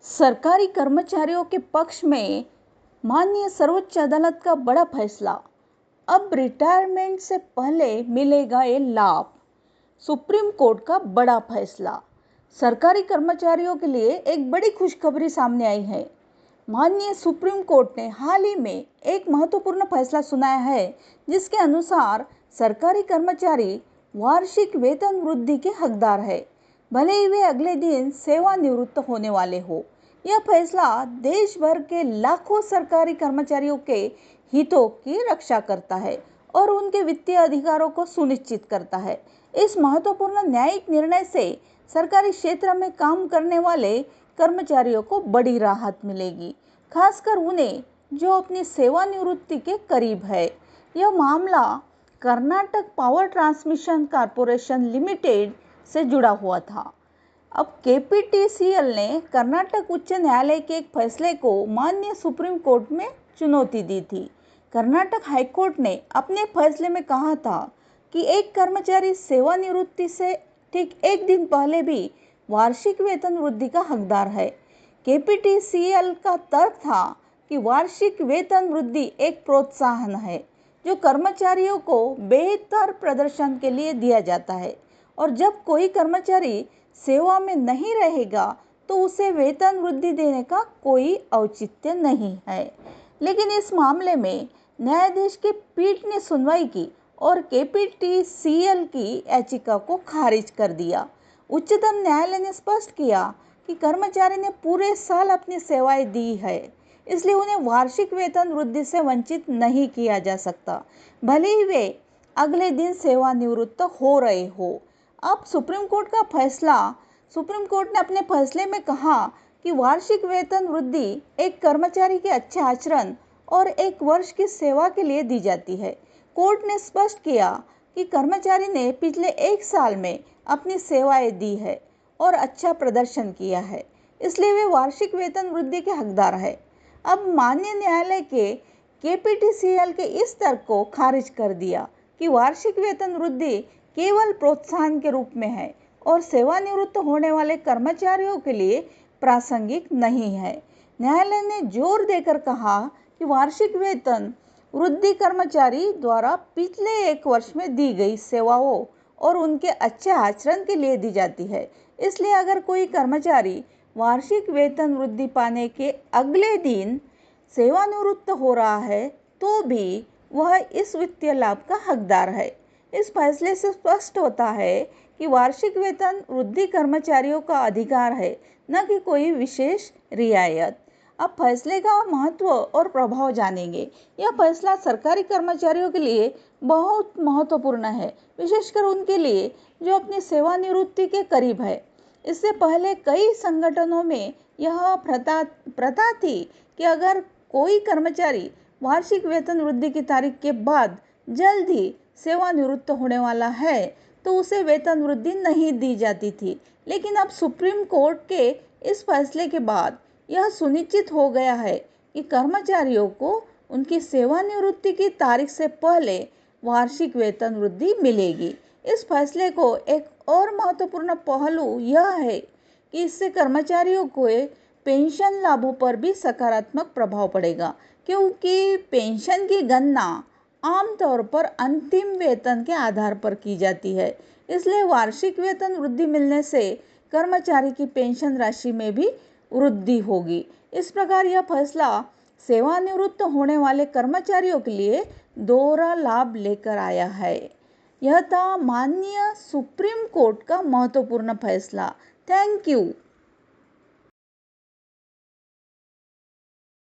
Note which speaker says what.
Speaker 1: सरकारी कर्मचारियों के पक्ष में माननीय सर्वोच्च अदालत का बड़ा फैसला। अब रिटायरमेंट से पहले मिलेगा ये लाभ। सुप्रीम कोर्ट का बड़ा फैसला। सरकारी कर्मचारियों के लिए एक बड़ी खुशखबरी सामने आई है। माननीय सुप्रीम कोर्ट ने हाल ही में एक महत्वपूर्ण फैसला सुनाया है, जिसके अनुसार सरकारी कर्मचारी वार्षिक वेतन वृद्धि के हकदार है, भले ही वे अगले दिन सेवानिवृत्त होने वाले हो। यह फैसला देश भर के लाखों सरकारी कर्मचारियों के हितों की रक्षा करता है और उनके वित्तीय अधिकारों को सुनिश्चित करता है। इस महत्वपूर्ण न्यायिक निर्णय से सरकारी क्षेत्र में काम करने वाले कर्मचारियों को बड़ी राहत मिलेगी, खासकर उन्हें जो अपनी सेवानिवृत्ति के करीब है। यह मामला Karnataka power transmission corporation limited से जुड़ा हुआ था। अब केपीटीसीएल ने कर्नाटक उच्च न्यायालय के एक फैसले को माननीय सुप्रीम कोर्ट में चुनौती दी थी। कर्नाटक हाईकोर्ट ने अपने फैसले में कहा था कि एक कर्मचारी सेवानिवृत्ति से ठीक एक दिन पहले भी वार्षिक वेतन वृद्धि का हकदार है। केपीटीसीएल का तर्क था कि वार्षिक वेतन वृद्धि एक प्रोत्साहन है जो कर्मचारियों को बेहतर प्रदर्शन के लिए दिया जाता है, और जब कोई कर्मचारी सेवा में नहीं रहेगा तो उसे वेतन वृद्धि देने का कोई औचित्य नहीं है। लेकिन इस मामले में न्यायाधीश की पीठ ने सुनवाई की और केपीटीसीएल की याचिका को खारिज कर दिया। उच्चतम न्यायालय ने स्पष्ट किया कि कर्मचारी ने पूरे साल अपनी सेवाएं दी है, इसलिए उन्हें वार्षिक वेतन वृद्धि से वंचित नहीं किया जा सकता, भले ही वे अगले दिन सेवानिवृत्त हो रहे हो। अब सुप्रीम कोर्ट ने अपने फैसले में कहा कि वार्षिक वेतन वृद्धि एक कर्मचारी के अच्छे आचरण और एक वर्ष की सेवा के लिए दी जाती है। कोर्ट ने स्पष्ट किया कि कर्मचारी ने पिछले एक साल में अपनी सेवाएं दी है और अच्छा प्रदर्शन किया है, इसलिए वे वार्षिक वेतन वृद्धि के हकदार है। अब माननीय न्यायालय के केपीटीसीएल के इस तर्क को खारिज कर दिया कि वार्षिक वेतन वृद्धि केवल प्रोत्साहन के रूप में है और सेवानिवृत्त होने वाले कर्मचारियों के लिए प्रासंगिक नहीं है। न्यायालय ने जोर देकर कहा कि वार्षिक वेतन वृद्धि कर्मचारी द्वारा पिछले एक वर्ष में दी गई सेवाओं और उनके अच्छे आचरण के लिए दी जाती है। इसलिए अगर कोई कर्मचारी वार्षिक वेतन वृद्धि पाने के अगले दिन सेवानिवृत्त हो रहा है तो भी वह इस वित्तीय लाभ का हकदार है। इस फैसले से स्पष्ट होता है कि वार्षिक वेतन वृद्धि कर्मचारियों का अधिकार है, न कि कोई विशेष रियायत। अब फैसले का महत्व और प्रभाव जानेंगे। यह फैसला सरकारी कर्मचारियों के लिए बहुत महत्वपूर्ण है, विशेषकर उनके लिए जो अपनी सेवानिवृत्ति के करीब है। इससे पहले कई संगठनों में यह प्रथा थी कि अगर कोई कर्मचारी वार्षिक वेतन वृद्धि की तारीख के बाद जल्द ही सेवानिवृत्त होने वाला है तो उसे वेतन वृद्धि नहीं दी जाती थी। लेकिन अब सुप्रीम कोर्ट के इस फैसले के बाद यह सुनिश्चित हो गया है कि कर्मचारियों को उनकी सेवानिवृत्ति की तारीख से पहले वार्षिक वेतन वृद्धि मिलेगी। इस फैसले को एक और महत्वपूर्ण पहलू यह है कि इससे कर्मचारियों को पेंशन लाभों पर भी सकारात्मक प्रभाव पड़ेगा, क्योंकि पेंशन की गणना आमतौर पर अंतिम वेतन के आधार पर की जाती है। इसलिए वार्षिक वेतन वृद्धि मिलने से कर्मचारी की पेंशन राशि में भी वृद्धि होगी। इस प्रकार यह फैसला सेवानिवृत्त होने वाले कर्मचारियों के लिए दोहरा लाभ लेकर आया है। यह था माननीय सुप्रीम कोर्ट का महत्वपूर्ण फैसला। Thank you.